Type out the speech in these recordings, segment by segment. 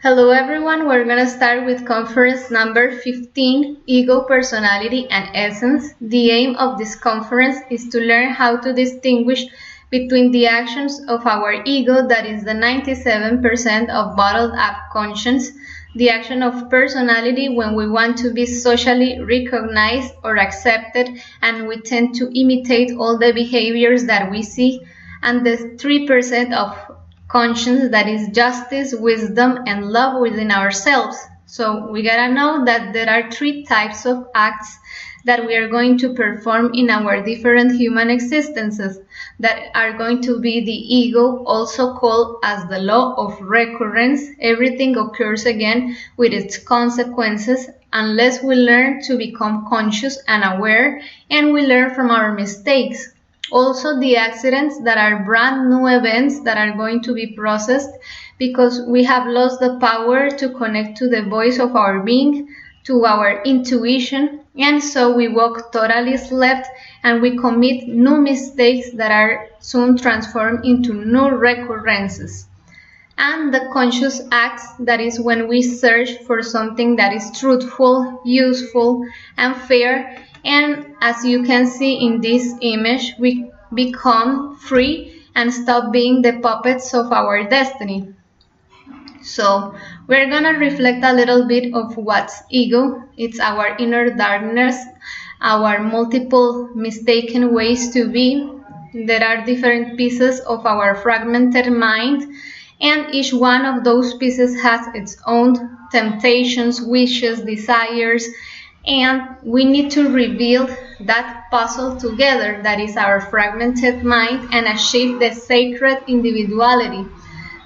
Hello everyone, we're going to start with conference number 15, Ego, Personality and Essence. The aim of this conference is to learn how to distinguish between the actions of our ego, that is the 97% of bottled up conscience, the action of personality when we want to be socially recognized or accepted and we tend to imitate all the behaviors that we see, and the 3% of conscience, that is justice, wisdom, and love within ourselves. So we gotta know that there are three types of acts that we are going to perform in our different human existences that are going to be the ego, also called as the law of recurrence. Everything occurs again with its consequences unless we learn to become conscious and aware, and we learn from our mistakes. Also, the accidents that are brand new events that are going to be processed because we have lost the power to connect to the voice of our being, to our intuition, and so we walk totally left and we commit new mistakes that are soon transformed into new recurrences. And the conscious acts, that is when we search for something that is truthful, useful, and fair. And as you can see in this image, we become free and stop being the puppets of our destiny. So we're gonna reflect a little bit of what's ego. It's our inner darkness, our multiple mistaken ways to be. There are different pieces of our fragmented mind, and each one of those pieces has its own temptations, wishes, desires, and we need to rebuild that puzzle together, that is our fragmented mind, and achieve the sacred individuality.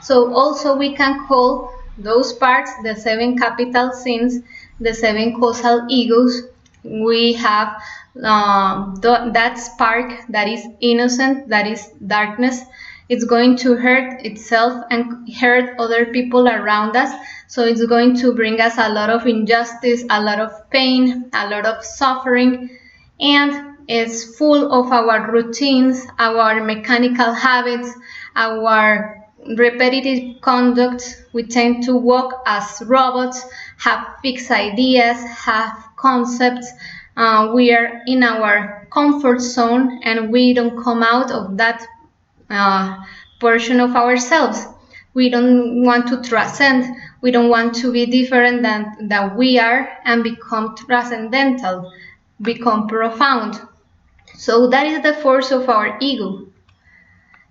So also we can call those parts the 7 capital sins, the 7 causal egos. We have that spark that is innocent, that is darkness. It's going to hurt itself and hurt other people around us. So it's going to bring us a lot of injustice, a lot of pain, a lot of suffering, and it's full of our routines, our mechanical habits, our repetitive conduct. We tend to walk as robots, have fixed ideas, have concepts. We are in our comfort zone and we don't come out of that portion of ourselves. We don't want to transcend. We don't want to be different than we are and become transcendental, become profound. So that is the force of our ego.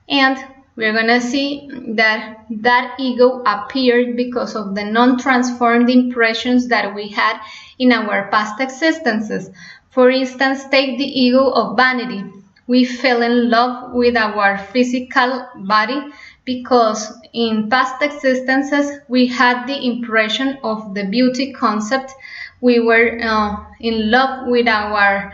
And we're gonna see that ego appeared because of the non-transformed impressions that we had in our past existences. For instance, take the ego of vanity. We fell in love with our physical body because in past existences we had the impression of the beauty concept. We were in love with our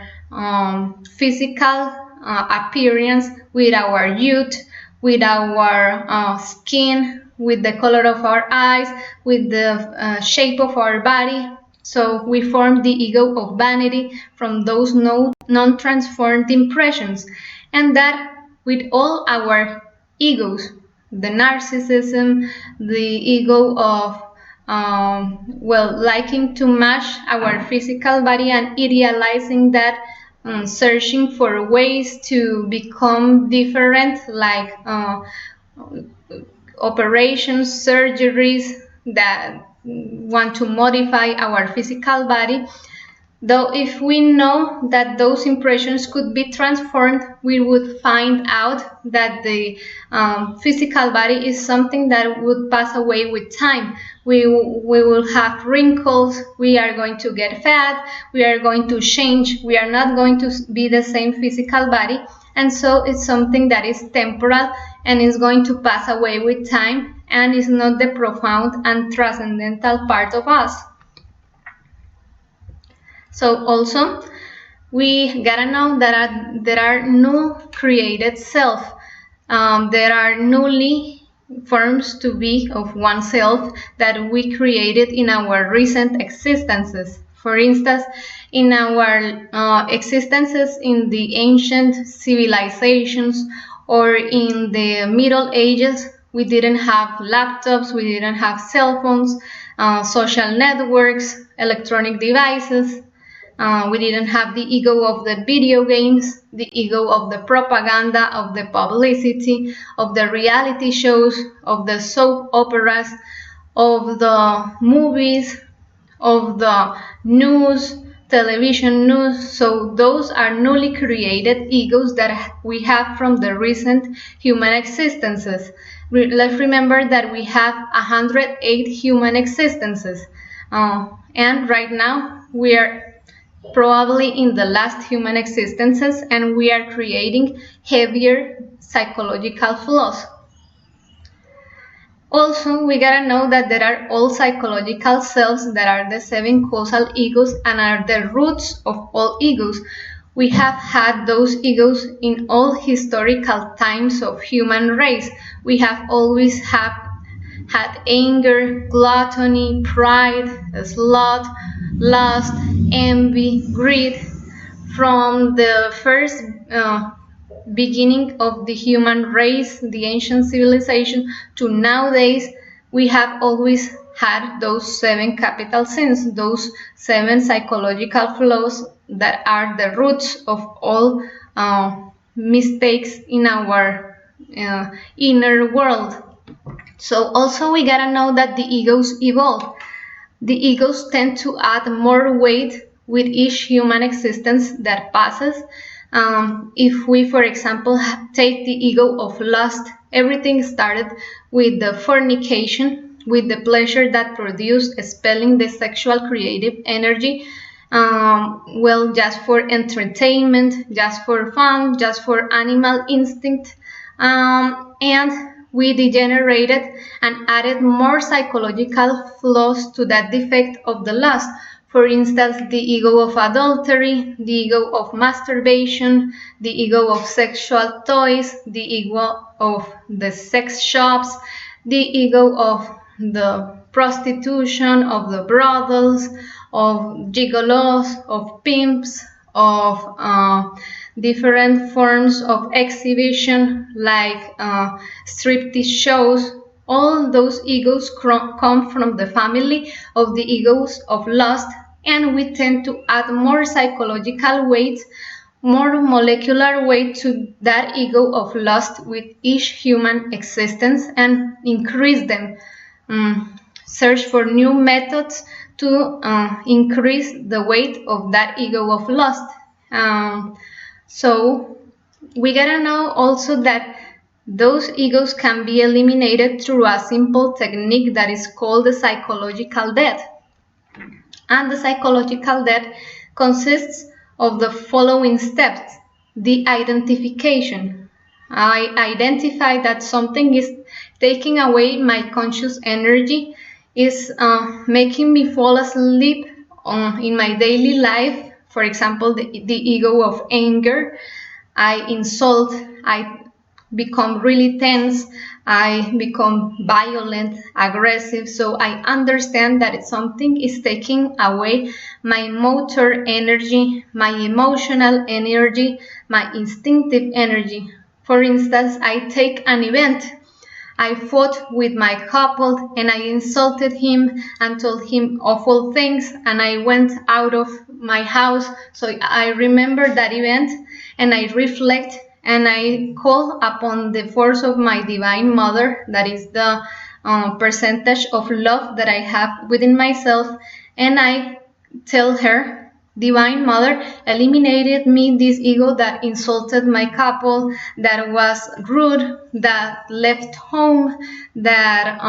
physical appearance, with our youth, with our skin, with the color of our eyes, with the shape of our body. So we formed the ego of vanity from those non-transformed impressions. And that with all our egos, the narcissism, the ego of liking to match our physical body and idealizing that, searching for ways to become different, like operations, surgeries that want to modify our physical body. Though if we know that those impressions could be transformed, we would find out that the physical body is something that would pass away with time. We will have wrinkles, we are going to get fat, we are going to change, we are not going to be the same physical body, and so it's something that is temporal and is going to pass away with time and is not the profound and transcendental part of us. So also, we gotta know that there are new created self. There are newly forms to be of oneself that we created in our recent existences. For instance, in our existences in the ancient civilizations or in the Middle Ages, We didn't have laptops, we didn't have cell phones, social networks, electronic devices. We didn't have the ego of the video games, the ego of the propaganda, of the publicity, of the reality shows, of the soap operas, of the movies, of the news, television news. So those are newly created egos that we have from the recent human existences. Let's remember that we have 108 human existences, and right now we are probably in the last human existences, and we are creating heavier psychological flaws. Also, we gotta know that there are all psychological selves that are the 7 causal egos and are the roots of all egos. We have had those egos in all historical times of human race. We have always had anger, gluttony, pride, sloth, lust, envy, greed. From the first beginning of the human race, the ancient civilization, to nowadays, we have always had those 7 capital sins, those 7 psychological flaws that are the roots of all mistakes in our inner world. So also we gotta know that the egos evolve. The egos tend to add more weight with each human existence that passes. If we, for example, take the ego of lust, everything started with the fornication, with the pleasure that produced, expelling the sexual creative energy, well, just for entertainment, just for fun, just for animal instinct, and we degenerated and added more psychological flaws to that defect of the lust. For instance, the ego of adultery, the ego of masturbation, the ego of sexual toys, the ego of the sex shops, the ego of the prostitution, of the brothels, of gigolos, of pimps, of different forms of exhibition like striptease shows. All those egos come from the family of the egos of lust, and we tend to add more psychological weight, more molecular weight to that ego of lust with each human existence and increase them. Search for new methods to increase the weight of that ego of lust. So we gotta know also that those egos can be eliminated through a simple technique that is called the psychological death. And the psychological death consists of the following steps. The identification. I identify that something is taking away my conscious energy, is making me fall asleep in my daily life. For example, the ego of anger. I insult, I become really tense, I become violent, aggressive. So I understand that something is taking away my motor energy, my emotional energy, my instinctive energy. For instance, I take an event. I fought with my couple and I insulted him and told him awful things, and I went out of my house. So I remember that event and I reflect and I call upon the force of my Divine Mother, that is the percentage of love that I have within myself, and I tell her, Divine Mother, eliminated me this ego that insulted my couple, that was rude, that left home, that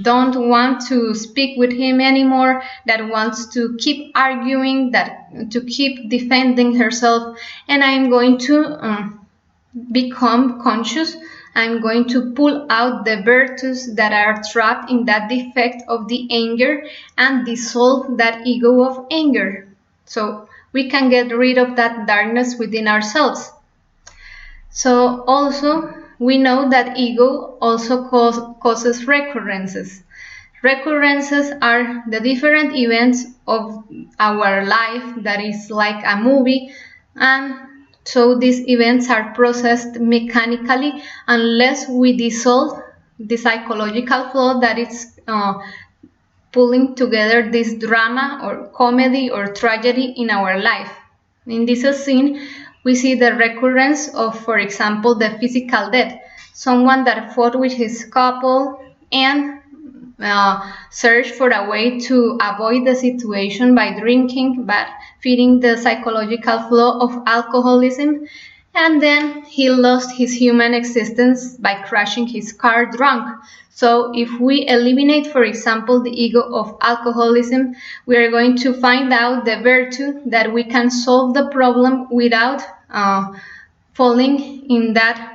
don't want to speak with him anymore, that wants to keep arguing, that to keep defending herself, and I'm going to become conscious. I'm going to pull out the virtues that are trapped in that defect of the anger and dissolve that ego of anger. So we can get rid of that darkness within ourselves. So also we know that ego also causes recurrences. Recurrences are the different events of our life that is like a movie, and so these events are processed mechanically unless we dissolve the psychological flaw that is pulling together this drama or comedy or tragedy in our life. In this scene, we see the recurrence of, for example, the physical death. Someone that fought with his couple and searched for a way to avoid the situation by drinking, but feeding the psychological flaw of alcoholism. And then he lost his human existence by crashing his car drunk. So if we eliminate, for example, the ego of alcoholism, we are going to find out the virtue that we can solve the problem without falling in that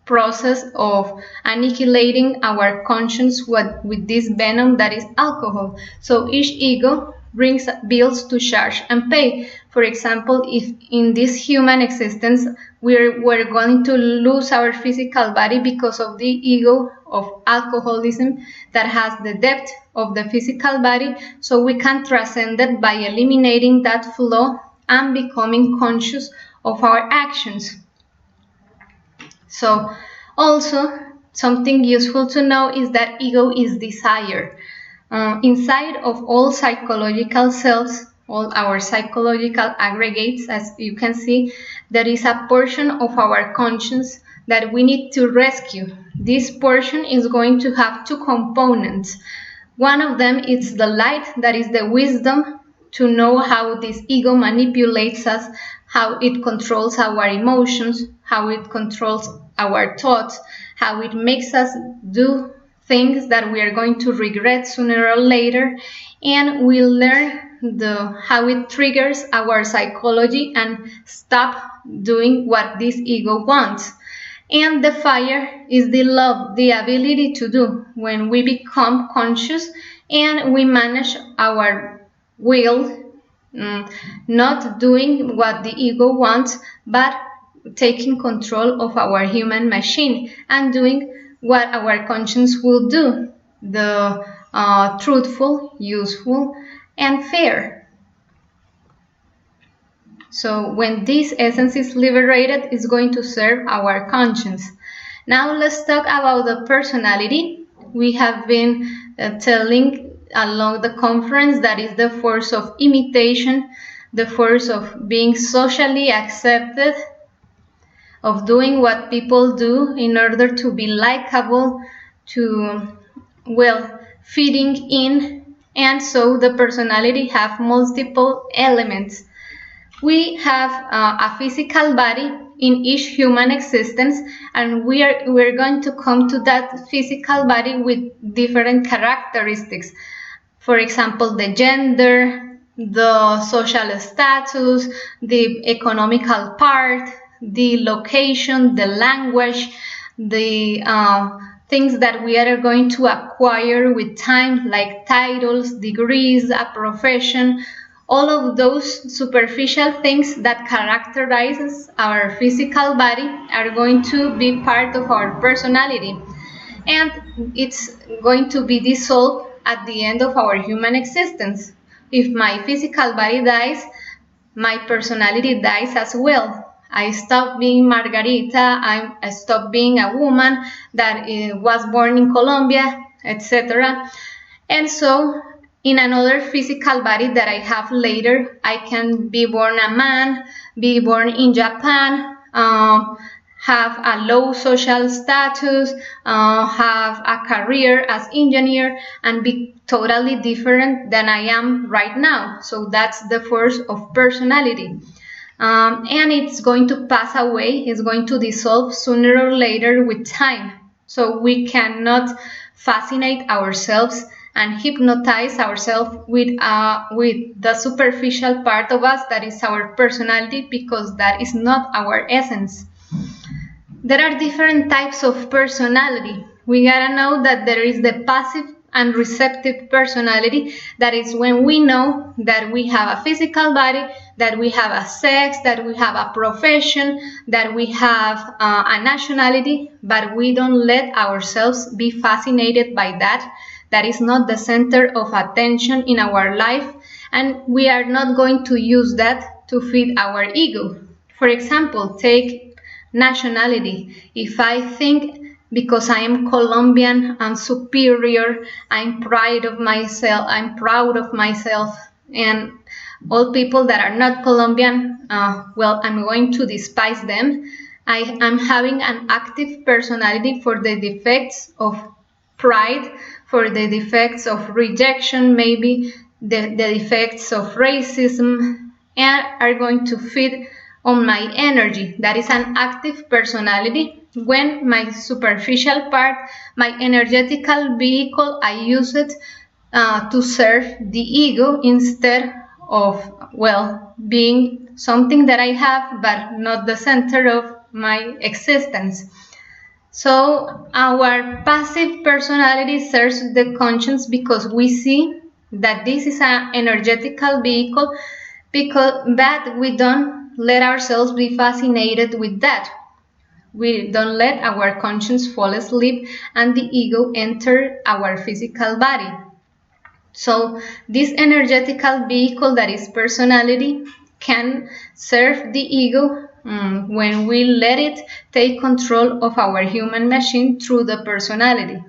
process of annihilating our conscience with this venom that is alcohol. So each ego brings bills to charge and pay. For example, if in this human existence we're going to lose our physical body because of the ego of alcoholism that has the depth of the physical body, so we can transcend it by eliminating that flaw and becoming conscious of our actions. So also something useful to know is that ego is desire. Inside of all psychological cells, all our psychological aggregates, as you can see, there is a portion of our conscience that we need to rescue. This portion is going to have two components. One of them is the light, that is the wisdom to know how this ego manipulates us, how it controls our emotions, how it controls our thoughts, how it makes us do things that we are going to regret sooner or later, and we'll learn how it triggers our psychology and stop doing what this ego wants. And the fire is the love, the ability to do when we become conscious and we manage our will, not doing what the ego wants, but taking control of our human machine and doing what our conscience will do, the truthful, useful, and fair. So when this essence is liberated, it's going to serve our conscience. Now let's talk about the personality. We have been telling along the conference that is the force of imitation, the force of being socially accepted, of doing what people do in order to be likable, to, well, fitting in, and so the personality have multiple elements. We have a physical body in each human existence, and we're going to come to that physical body with different characteristics. For example, the gender, the social status, the economical part, the location, the language, the things that we are going to acquire with time, like titles, degrees, a profession. All of those superficial things that characterizes our physical body are going to be part of our personality, and it's going to be dissolved at the end of our human existence. If my physical body dies, my personality dies as well. I stop being Margarita, I stop being a woman that was born in Colombia, etc. And so in another physical body that I have later, I can be born a man, be born in Japan, have a low social status, have a career as engineer, and be totally different than I am right now. So that's the force of personality. And it's going to pass away, it's going to dissolve sooner or later with time. So we cannot fascinate ourselves and hypnotize ourselves with the superficial part of us that is our personality, because that is not our essence. There are different types of personality. We gotta know that there is the passive and receptive personality. That is when we know that we have a physical body, that we have a sex, that we have a profession, that we have a nationality, but we don't let ourselves be fascinated by that. That is not the center of attention in our life, and we are not going to use that to feed our ego. For example, take nationality. If I think because I am Colombian, I'm superior, I'm proud of myself, and all people that are not Colombian, well, I'm going to despise them. I'm having an active personality for the defects of pride, for the defects of rejection, maybe the defects of racism, and are going to feed on my energy. That is an active personality. When my superficial part, my energetical vehicle, I use it to serve the ego instead of, well, being something that I have but not the center of my existence. So our passive personality serves the conscience because we see that this is an energetical vehicle, but we don't let ourselves be fascinated with that. We don't let our conscience fall asleep and the ego enter our physical body. So this energetical vehicle that is personality can serve the ego when we let it take control of our human machine through the personality.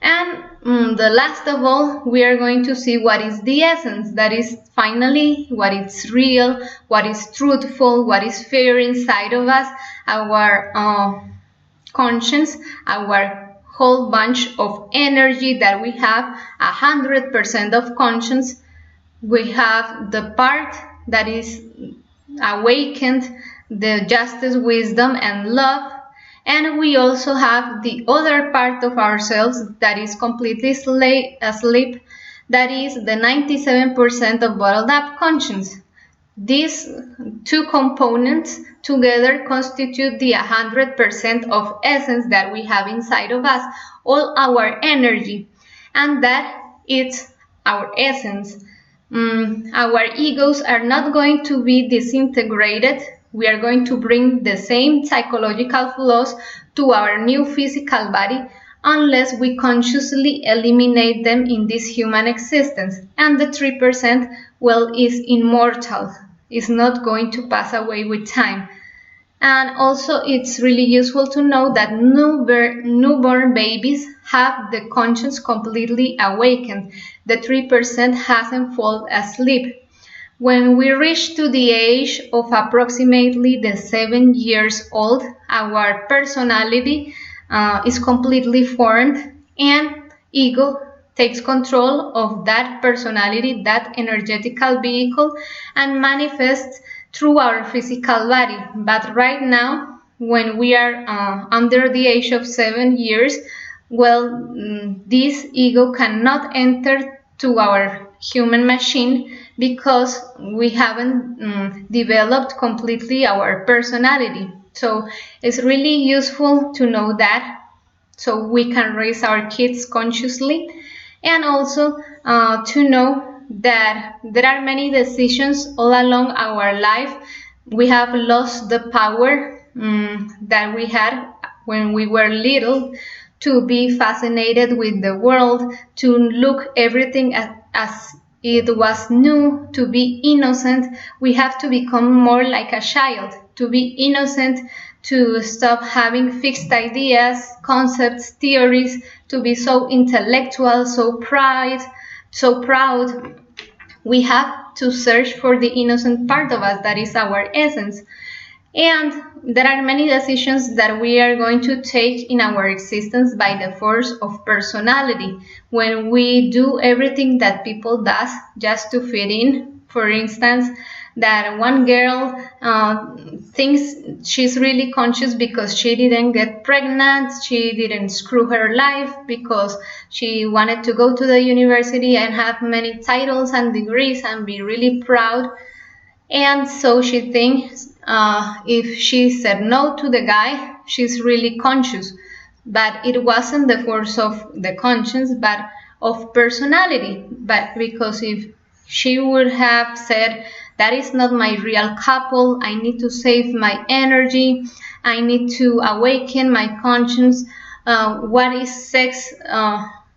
And the last of all, we are going to see what is the essence. That is finally what is real, what is truthful, what is fair inside of us, our conscience, our whole bunch of energy that we have, 100% of conscience. We have the part that is awakened, the justice, wisdom, and love. And we also have the other part of ourselves that is completely asleep, that is the 97% of bottled up conscience. These two components together constitute the 100% of essence that we have inside of us, all our energy, and that is our essence. Our egos are not going to be disintegrated. We are going to bring the same psychological flaws to our new physical body unless we consciously eliminate them in this human existence. And the 3%, well, is immortal. It's not going to pass away with time. And also it's really useful to know that newborn babies have the conscience completely awakened. The 3% hasn't fallen asleep. When we reach to the age of approximately the 7 years old, our personality is completely formed and ego takes control of that personality, that energetical vehicle, and manifests through our physical body. But right now, when we are under the age of 7 years, well, this ego cannot enter to our human machine because we haven't developed completely our personality. So it's really useful to know that, so we can raise our kids consciously, and also to know that there are many decisions all along our life. We have lost the power that we had when we were little to be fascinated with the world, to look everything as it was new, to be innocent. We have to become more like a child, to be innocent, to stop having fixed ideas, concepts, theories, to be so intellectual, so proud. We have to search for the innocent part of us, that is our essence. And there are many decisions that we are going to take in our existence by the force of personality. When we do everything that people does just to fit in, for instance, that one girl thinks she's really conscious because she didn't get pregnant, she didn't screw her life because she wanted to go to the university and have many titles and degrees and be really proud. And so she thinks if she said no to the guy, she's really conscious. But it wasn't the force of the conscience, but of personality. But because if she would have said, that is not my real couple, I need to save my energy, I need to awaken my conscience, what is sex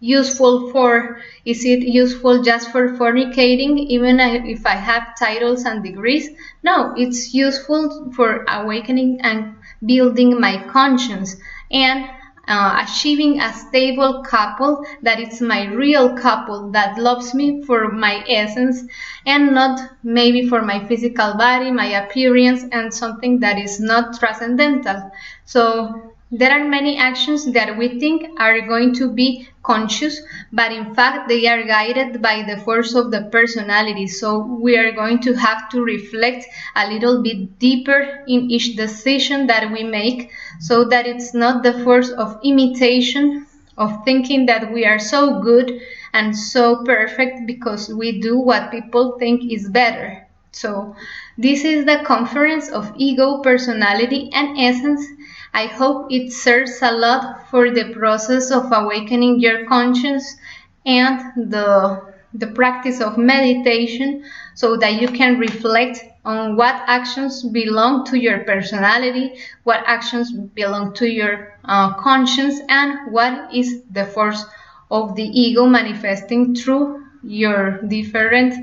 useful for? Is it useful just for fornicating, even if I have titles and degrees? No, it's useful for awakening and building my conscience, and achieving a stable couple that is my real couple that loves me for my essence and not maybe for my physical body, my appearance, and something that is not transcendental. So there are many actions that we think are going to be conscious, but in fact they are guided by the force of the personality. So we are going to have to reflect a little bit deeper in each decision that we make, so that it's not the force of imitation, of thinking that we are so good and so perfect because we do what people think is better. So this is the conference of ego, personality, and essence. I hope it serves a lot for the process of awakening your conscience and the practice of meditation, so that you can reflect on what actions belong to your personality, what actions belong to your conscience, and what is the force of the ego manifesting through your different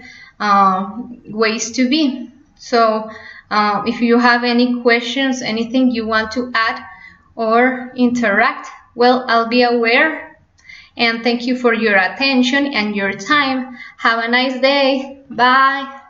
ways to be. So if you have any questions, anything you want to add or interact, well, I'll be aware. And thank you for your attention and your time. Have a nice day. Bye.